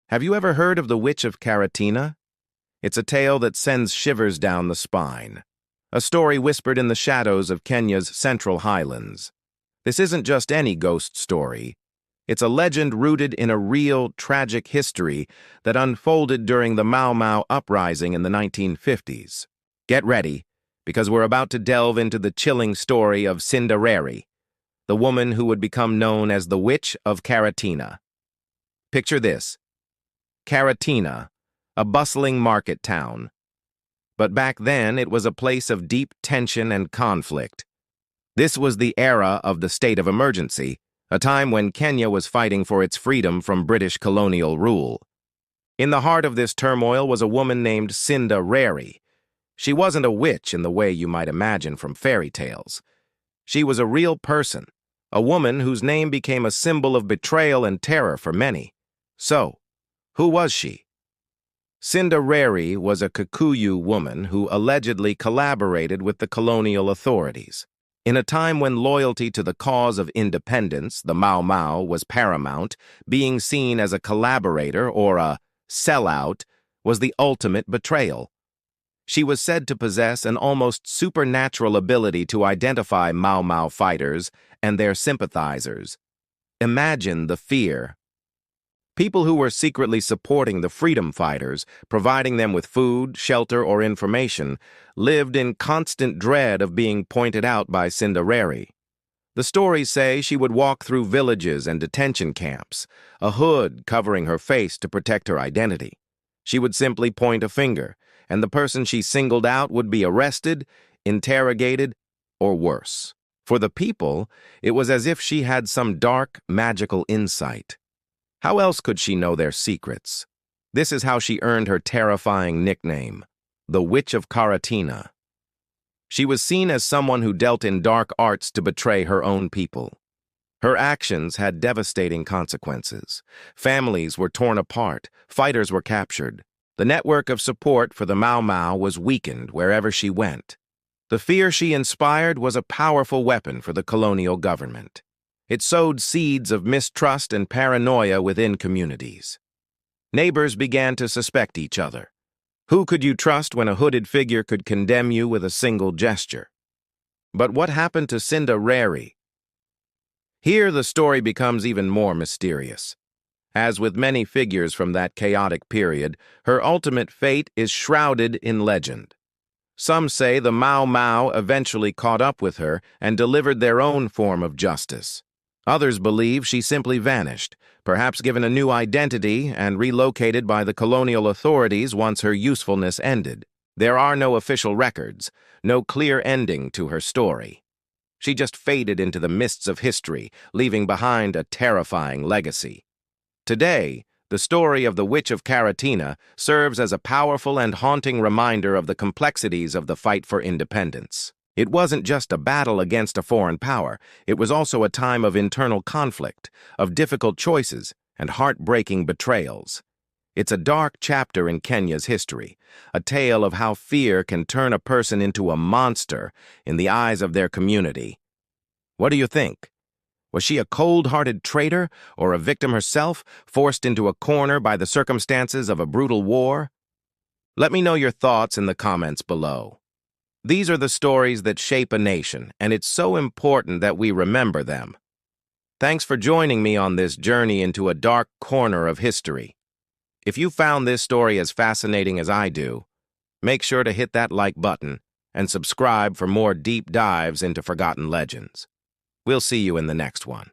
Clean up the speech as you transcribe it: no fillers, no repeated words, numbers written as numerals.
Have you ever heard of the Witch of Karatina? It's a tale that sends shivers down the spine. A story whispered in the shadows of Kenya's central highlands. This isn't just any ghost story. It's a legend rooted in a real, tragic history that unfolded during the Mau Mau uprising in the 1950s. Get ready, because we're about to delve into the chilling story of Cindereri, the woman who would become known as the Witch of Karatina. Picture this: Karatina, a bustling market town. But back then, it was a place of deep tension and conflict. This was the era of the state of emergency, a time when Kenya was fighting for its freedom from British colonial rule. In the heart of this turmoil was a woman named Cindereri. She wasn't a witch in the way you might imagine from fairy tales. She was a real person, a woman whose name became a symbol of betrayal and terror for many. So, who was she? Cindereri was a Kikuyu woman who allegedly collaborated with the colonial authorities. In a time when loyalty to the cause of independence, the Mau Mau, was paramount, being seen as a collaborator or a sellout was the ultimate betrayal. She was said to possess an almost supernatural ability to identify Mau Mau fighters and their sympathizers. Imagine the fear. People who were secretly supporting the freedom fighters, providing them with food, shelter, or information, lived in constant dread of being pointed out by Cindereri. The stories say she would walk through villages and detention camps, a hood covering her face to protect her identity. She would simply point a finger, and the person she singled out would be arrested, interrogated, or worse. For the people, it was as if she had some dark, magical insight. How else could she know their secrets? This is how she earned her terrifying nickname, the Witch of Karatina. She was seen as someone who dealt in dark arts to betray her own people. Her actions had devastating consequences. Families were torn apart, fighters were captured. The network of support for the Mau Mau was weakened wherever she went. The fear she inspired was a powerful weapon for the colonial government. It sowed seeds of mistrust and paranoia within communities. Neighbors began to suspect each other. Who could you trust when a hooded figure could condemn you with a single gesture? But what happened to Cindereri? Here the story becomes even more mysterious. As with many figures from that chaotic period, her ultimate fate is shrouded in legend. Some say the Mau Mau eventually caught up with her and delivered their own form of justice. Others believe she simply vanished, perhaps given a new identity and relocated by the colonial authorities once her usefulness ended. There are no official records, no clear ending to her story. She just faded into the mists of history, leaving behind a terrifying legacy. Today, the story of the Witch of Karatina serves as a powerful and haunting reminder of the complexities of the fight for independence. It wasn't just a battle against a foreign power, it was also a time of internal conflict, of difficult choices, and heartbreaking betrayals. It's a dark chapter in Kenya's history, a tale of how fear can turn a person into a monster in the eyes of their community. What do you think? Was she a cold-hearted traitor or a victim herself, forced into a corner by the circumstances of a brutal war? Let me know your thoughts in the comments below. These are the stories that shape a nation, and it's so important that we remember them. Thanks for joining me on this journey into a dark corner of history. If you found this story as fascinating as I do, make sure to hit that like button and subscribe for more deep dives into forgotten legends. We'll see you in the next one.